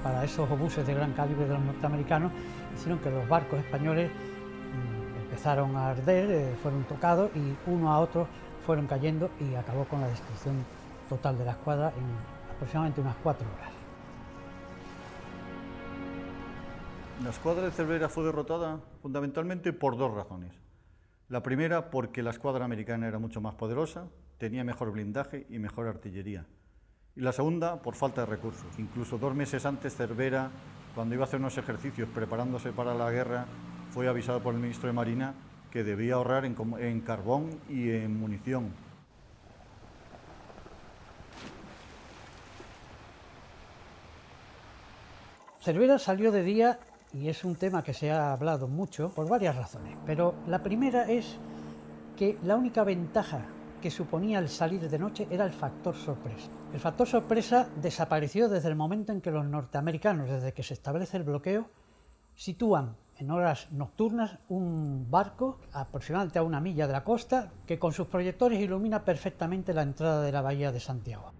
Speaker 14: para esos obuses de gran calibre de los norteamericanos hicieron que los barcos españoles empezaron a arder, fueron tocados y uno a otro fueron cayendo y acabó con la destrucción total de la escuadra en aproximadamente unas 4 horas.
Speaker 15: La escuadra de Cervera fue derrotada fundamentalmente por 2 razones. La primera, porque la escuadra americana era mucho más poderosa, tenía mejor blindaje y mejor artillería. Y la segunda, por falta de recursos. Incluso 2 meses antes, Cervera, cuando iba a hacer unos ejercicios preparándose para la guerra, fue avisado por el ministro de Marina que debía ahorrar en carbón y en munición.
Speaker 14: Cervera salió de día y es un tema que se ha hablado mucho por varias razones, pero la primera es que la única ventaja que suponía el salir de noche era el factor sorpresa. El factor sorpresa desapareció desde el momento en que los norteamericanos, desde que se establece el bloqueo, sitúan en horas nocturnas un barco aproximadamente a 1 milla de la costa que con sus proyectores ilumina perfectamente la entrada de la bahía de Santiago.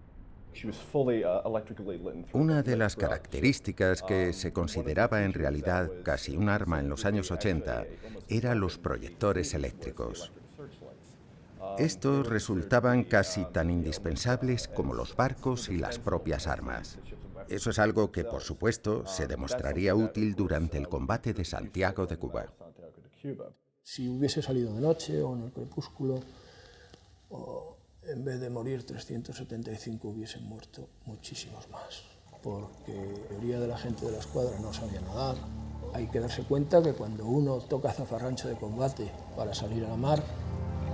Speaker 13: Una de las características que se consideraba en realidad casi un arma en los años 80 eran los proyectores eléctricos. Estos resultaban casi tan indispensables como los barcos y las propias armas. Eso es algo que, por supuesto, se demostraría útil durante el combate de Santiago de Cuba.
Speaker 8: Si hubiese salido de noche o en el crepúsculo, en vez de morir 375 hubiesen muerto muchísimos más, porque la mayoría de la gente de la escuadra no sabía nadar. Hay que darse cuenta que cuando uno toca zafarrancho de combate para salir a la mar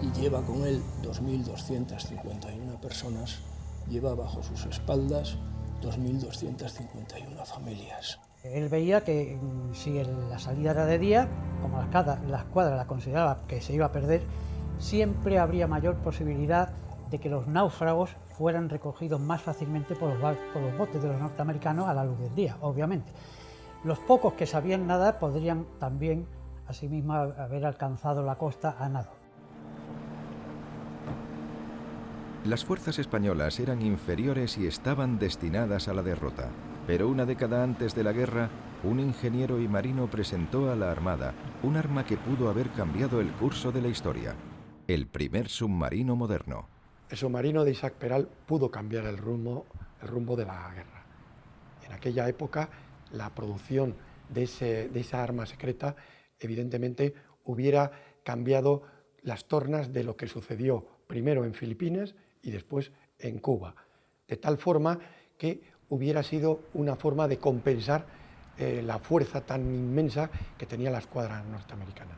Speaker 8: y lleva con él 2.251 personas, lleva bajo sus espaldas 2.251 familias.
Speaker 14: Él veía que si la salida era de día, como la escuadra la consideraba que se iba a perder, siempre habría mayor posibilidad de que los náufragos fueran recogidos más fácilmente por los botes de los norteamericanos a la luz del día, obviamente. Los pocos que sabían nadar podrían también, asimismo, haber alcanzado la costa a nado.
Speaker 1: Las fuerzas españolas eran inferiores y estaban destinadas a la derrota. Pero una década antes de la guerra, un ingeniero y marino presentó a la Armada un arma que pudo haber cambiado el curso de la historia: el primer submarino moderno.
Speaker 16: El submarino de Isaac Peral pudo cambiar el rumbo de la guerra. En aquella época, la producción de esa arma secreta, evidentemente, hubiera cambiado las tornas de lo que sucedió primero en Filipinas y después en Cuba, de tal forma que hubiera sido una forma de compensar la fuerza tan inmensa que tenía la escuadra norteamericana.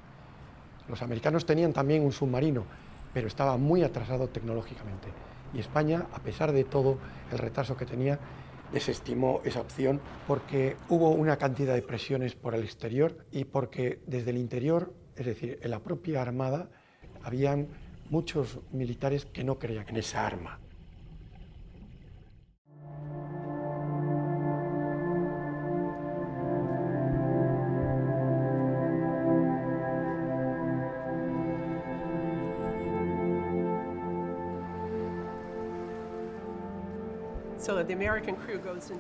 Speaker 16: Los americanos tenían también un submarino, pero estaba muy atrasado tecnológicamente, y España, a pesar de todo el retraso que tenía, desestimó esa opción porque hubo una cantidad de presiones por el exterior y porque desde el interior, es decir, en la propia Armada, habían muchos militares que no creían en esa arma.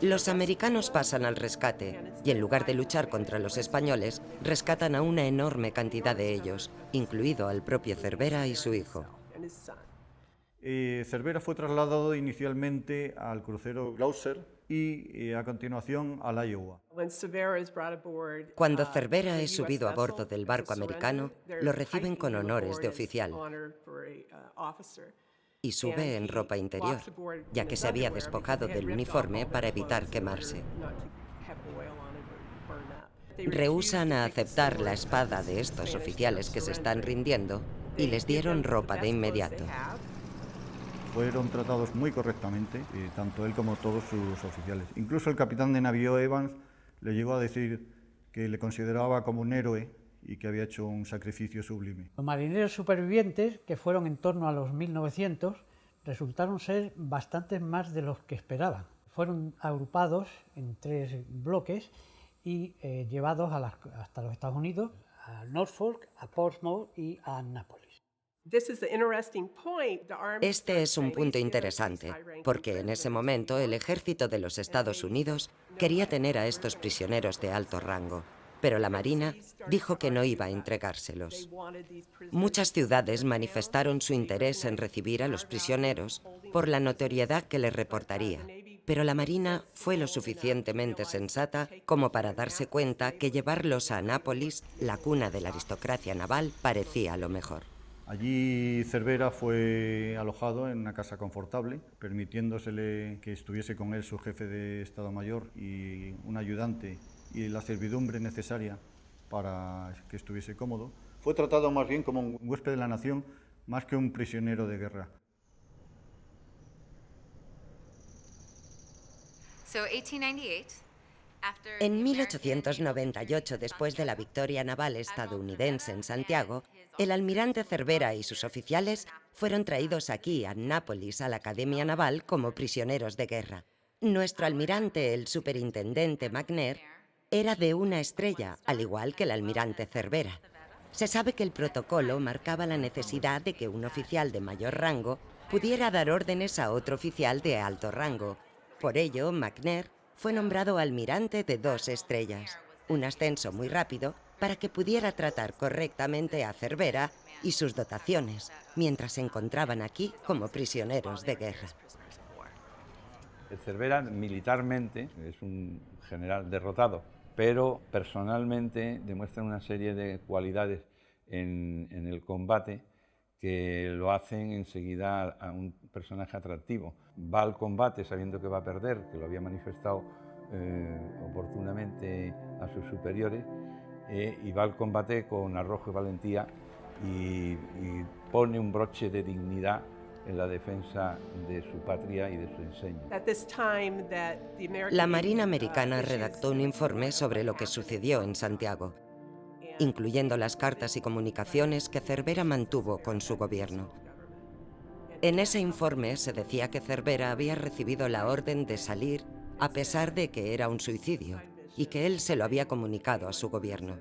Speaker 12: Los americanos pasan al rescate y en lugar de luchar contra los españoles, rescatan a una enorme cantidad de ellos, incluido al propio Cervera y su hijo.
Speaker 15: Cervera fue trasladado inicialmente al crucero Gloucester y a continuación al Iowa.
Speaker 12: Cuando Cervera es subido a bordo del barco americano, lo reciben con honores de oficial y sube en ropa interior, ya que se había despojado del uniforme para evitar quemarse. Rehúsan a aceptar la espada de estos oficiales que se están rindiendo y les dieron ropa de inmediato.
Speaker 15: Fueron tratados muy correctamente, tanto él como todos sus oficiales. Incluso el capitán de navío Evans le llegó a decir que le consideraba como un héroe y que había hecho un sacrificio sublime.
Speaker 14: Los marineros supervivientes, que fueron en torno a los 1900, resultaron ser bastantes más de los que esperaban. Fueron agrupados en 3 bloques y llevados hasta los Estados Unidos, a Norfolk, a Portsmouth y a Nápoles.
Speaker 12: Este es un punto interesante, porque en ese momento el ejército de los Estados Unidos quería tener a estos prisioneros de alto rango, pero la Marina dijo que no iba a entregárselos. Muchas ciudades manifestaron su interés en recibir a los prisioneros por la notoriedad que les reportaría, pero la Marina fue lo suficientemente sensata como para darse cuenta que llevarlos a Nápoles, la cuna de la aristocracia naval, parecía lo mejor.
Speaker 15: Allí Cervera fue alojado en una casa confortable, permitiéndosele que estuviese con él su jefe de Estado Mayor y un ayudante y la servidumbre necesaria para que estuviese cómodo. Fue tratado más bien como un huésped de la nación, más que un prisionero de guerra.
Speaker 12: En 1898, después de la victoria naval estadounidense en Santiago, el almirante Cervera y sus oficiales fueron traídos aquí, a Nápoles, a la Academia Naval, como prisioneros de guerra. Nuestro almirante, el superintendente McNair, era de una estrella, al igual que el almirante Cervera. Se sabe que el protocolo marcaba la necesidad de que un oficial de mayor rango pudiera dar órdenes a otro oficial de alto rango. Por ello, McNair fue nombrado almirante de 2 estrellas, un ascenso muy rápido, para que pudiera tratar correctamente a Cervera y sus dotaciones, mientras se encontraban aquí como prisioneros de guerra.
Speaker 11: Cervera militarmente es un general derrotado, pero personalmente demuestra una serie de cualidades en el combate que lo hacen enseguida a un personaje atractivo. Va al combate sabiendo que va a perder, que lo había manifestado oportunamente a sus superiores, y va al combate con arrojo y valentía y pone un broche de dignidad en la defensa de su patria y de su enseño.
Speaker 12: La Marina americana redactó un informe sobre lo que sucedió en Santiago, incluyendo las cartas y comunicaciones que Cervera mantuvo con su gobierno. En ese informe se decía que Cervera había recibido la orden de salir a pesar de que era un suicidio y que él se lo había comunicado a su gobierno.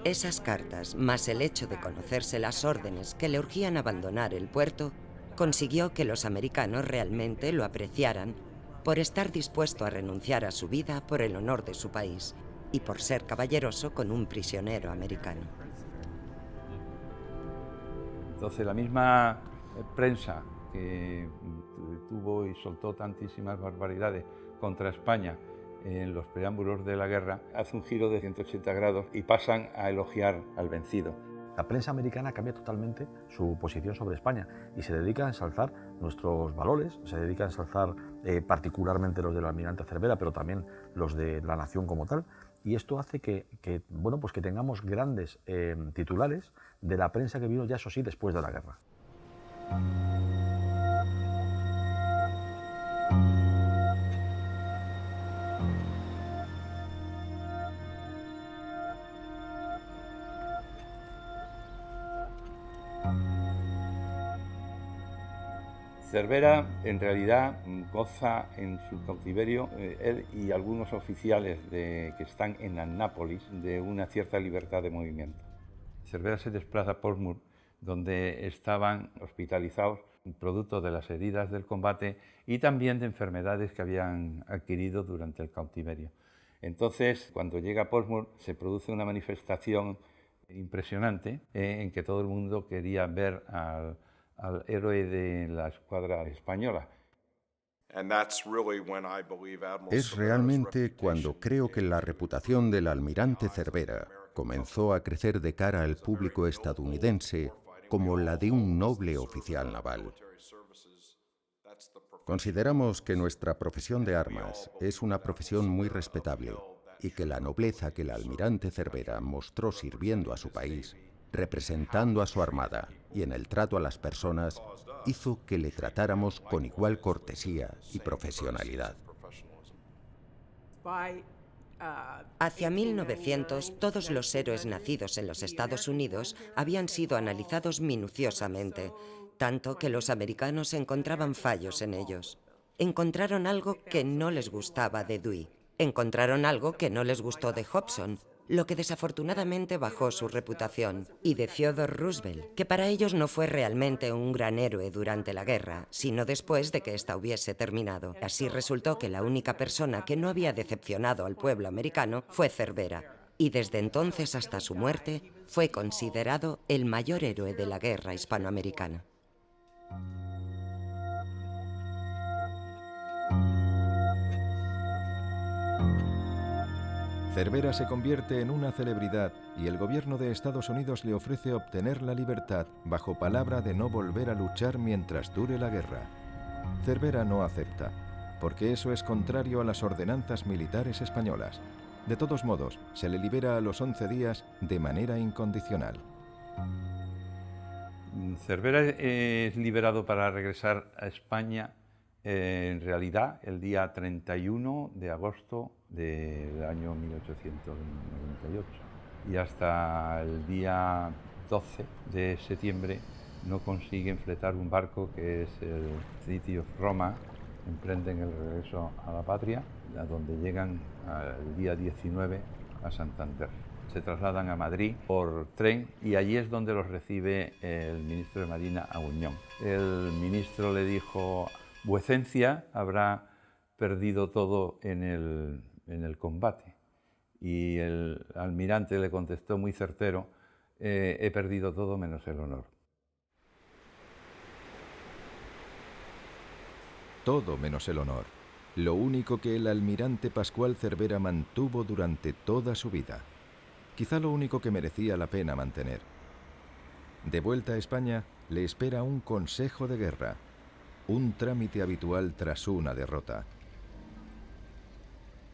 Speaker 12: Esas cartas, más el hecho de conocerse las órdenes que le urgían abandonar el puerto, consiguió que los americanos realmente lo apreciaran por estar dispuesto a renunciar a su vida por el honor de su país y por ser caballeroso con un prisionero americano.
Speaker 11: Entonces la misma prensa que tuvo y soltó tantísimas barbaridades contra España en los preámbulos de la guerra, hace un giro de 180 grados y pasan a elogiar al vencido.
Speaker 6: La prensa americana cambia totalmente su posición sobre España y se dedica a ensalzar nuestros valores, se dedica a ensalzar particularmente los del almirante Cervera, pero también los de la nación como tal, y esto hace que tengamos grandes titulares de la prensa que vino ya, eso sí, después de la guerra.
Speaker 11: Cervera en realidad goza en su cautiverio, él y algunos oficiales que están en Annápolis, de una cierta libertad de movimiento. Cervera se desplaza a Portsmouth, donde estaban hospitalizados producto de las heridas del combate y también de enfermedades que habían adquirido durante el cautiverio. Entonces, cuando llega a Portsmouth, se produce una manifestación impresionante en que todo el mundo quería ver al héroe de la escuadra española.
Speaker 13: Es realmente cuando creo que la reputación del almirante Cervera comenzó a crecer de cara al público estadounidense como la de un noble oficial naval. Consideramos que nuestra profesión de armas es una profesión muy respetable y que la nobleza que el almirante Cervera mostró sirviendo a su país, representando a su armada y en el trato a las personas, hizo que le tratáramos con igual cortesía y profesionalidad.
Speaker 12: Hacia 1900, todos los héroes nacidos en los Estados Unidos habían sido analizados minuciosamente, tanto que los americanos encontraban fallos en ellos. Encontraron algo que no les gustaba de Dewey, encontraron algo que no les gustó de Hobson, lo que desafortunadamente bajó su reputación, y de Theodore Roosevelt, que para ellos no fue realmente un gran héroe durante la guerra, sino después de que ésta hubiese terminado. Así resultó que la única persona que no había decepcionado al pueblo americano fue Cervera, y desde entonces hasta su muerte fue considerado el mayor héroe de la guerra hispanoamericana.
Speaker 1: Cervera se convierte en una celebridad y el gobierno de Estados Unidos le ofrece obtener la libertad bajo palabra de no volver a luchar mientras dure la guerra. Cervera no acepta, porque eso es contrario a las ordenanzas militares españolas. De todos modos, se le libera a los 11 días de manera incondicional.
Speaker 11: Cervera es liberado para regresar a España en realidad el día 31 de agosto del año 1898 y hasta el día 12 de septiembre no consiguen fletar un barco que es el City of Roma, emprenden el regreso a la patria, a donde llegan el día 19 a Santander. Se trasladan a Madrid por tren y allí es donde los recibe el ministro de Marina, Auñón. El ministro le dijo: vuecencia habrá perdido todo en el combate. Y el almirante le contestó muy certero: he perdido todo menos el honor.
Speaker 1: Todo menos el honor. Lo único que el almirante Pascual Cervera mantuvo durante toda su vida. Quizá lo único que merecía la pena mantener. De vuelta a España, le espera un consejo de guerra, un trámite habitual tras una derrota.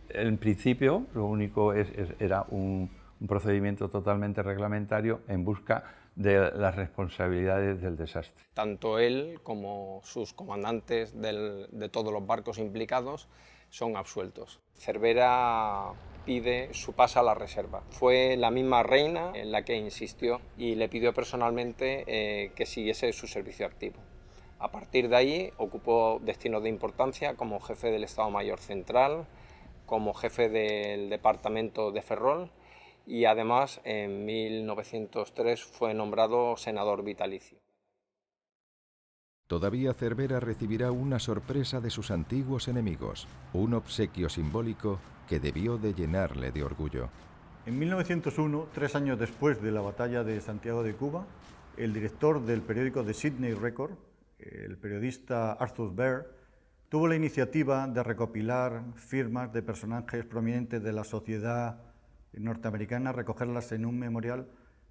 Speaker 11: En principio, lo único era un procedimiento totalmente reglamentario en busca de las responsabilidades del desastre.
Speaker 10: Tanto él como sus comandantes de todos los barcos implicados son absueltos. Cervera pide su paso a la reserva. Fue la misma reina en la que insistió y le pidió personalmente que siguiese su servicio activo. A partir de ahí ocupó destinos de importancia como jefe del Estado Mayor Central, como jefe del departamento de Ferrol, y además en 1903 fue nombrado senador vitalicio.
Speaker 1: Todavía Cervera recibirá una sorpresa de sus antiguos enemigos, un obsequio simbólico que debió de llenarle de orgullo.
Speaker 15: En 1901, 3 años después de la batalla de Santiago de Cuba, el director del periódico The Sydney Record, el periodista Arthur Baird, tuvo la iniciativa de recopilar firmas de personajes prominentes de la sociedad norteamericana, recogerlas en un memorial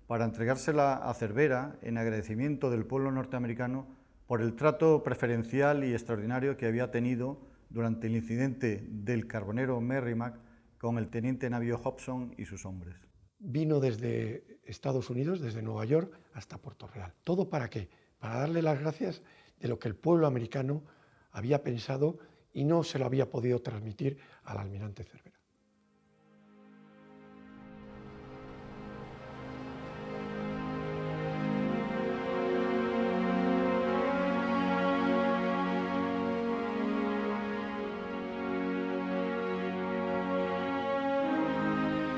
Speaker 15: para entregársela a Cervera en agradecimiento del pueblo norteamericano por el trato preferencial y extraordinario que había tenido durante el incidente del carbonero Merrimack con el teniente navío Hobson y sus hombres.
Speaker 16: Vino desde Estados Unidos, desde Nueva York hasta Puerto Real. ¿Todo para qué? Para darle las gracias de lo que el pueblo americano había pensado y no se lo había podido transmitir al almirante Cervera.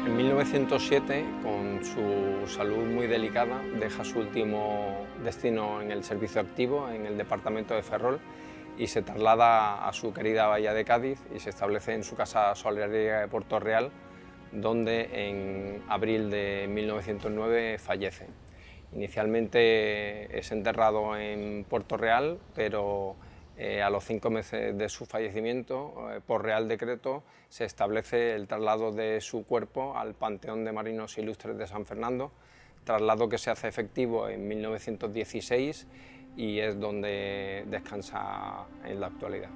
Speaker 10: En 1907, con su salud muy delicada, deja su último destino en el servicio activo, en el departamento de Ferrol, y se traslada a su querida bahía de Cádiz y se establece en su casa soleraria de Puerto Real, donde en abril de 1909 fallece. Inicialmente es enterrado en Puerto Real, pero a los 5 meses de su fallecimiento, por Real Decreto, se establece el traslado de su cuerpo al Panteón de Marinos Ilustres de San Fernando, traslado que se hace efectivo en 1916 y es donde descansa en la actualidad.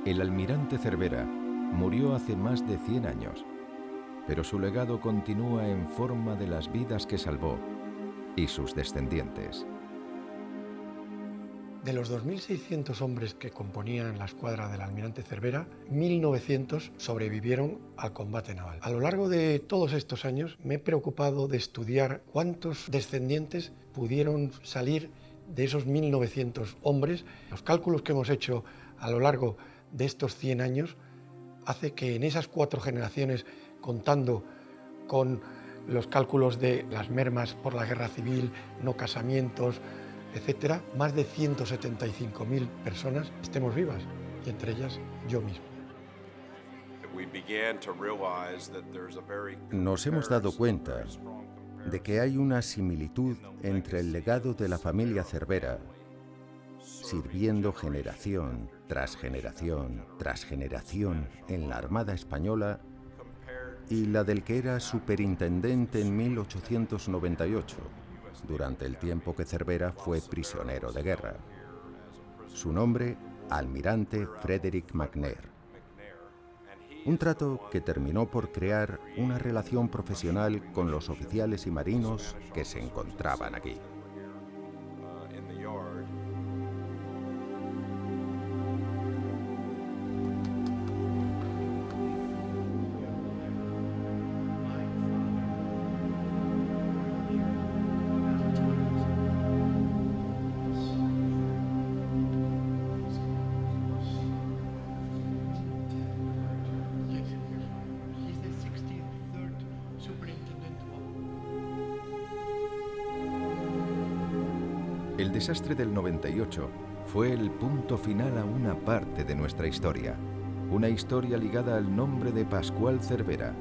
Speaker 1: El almirante Cervera murió hace más de 100 años, pero su legado continúa en forma de las vidas que salvó y sus descendientes.
Speaker 16: De los 2.600 hombres que componían la escuadra del almirante Cervera, 1.900 sobrevivieron al combate naval. A lo largo de todos estos años me he preocupado de estudiar cuántos descendientes pudieron salir de esos 1.900 hombres. Los cálculos que hemos hecho a lo largo de estos 100 años hace que en esas 4 generaciones, contando con los cálculos de las mermas por la guerra civil, no casamientos, etcétera, más de 175.000 personas estemos vivas, y entre ellas yo mismo.
Speaker 13: Nos hemos dado cuenta de que hay una similitud entre el legado de la familia Cervera, sirviendo generación tras generación tras generación en la Armada Española, y la del que era superintendente en 1898, durante el tiempo que Cervera fue prisionero de guerra. Su nombre, Almirante Frederick McNair. Un trato que terminó por crear una relación profesional con los oficiales y marinos que se encontraban aquí.
Speaker 1: El desastre del 98 fue el punto final a una parte de nuestra historia, una historia ligada al nombre de Pascual Cervera.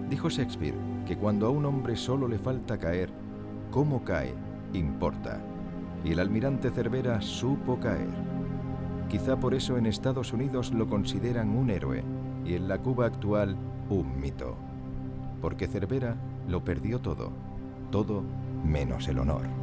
Speaker 1: Dijo Shakespeare que cuando a un hombre solo le falta caer, cómo cae importa. Y el almirante Cervera supo caer. Quizá por eso en Estados Unidos lo consideran un héroe y en la Cuba actual un mito. Porque Cervera lo perdió todo, todo menos el honor.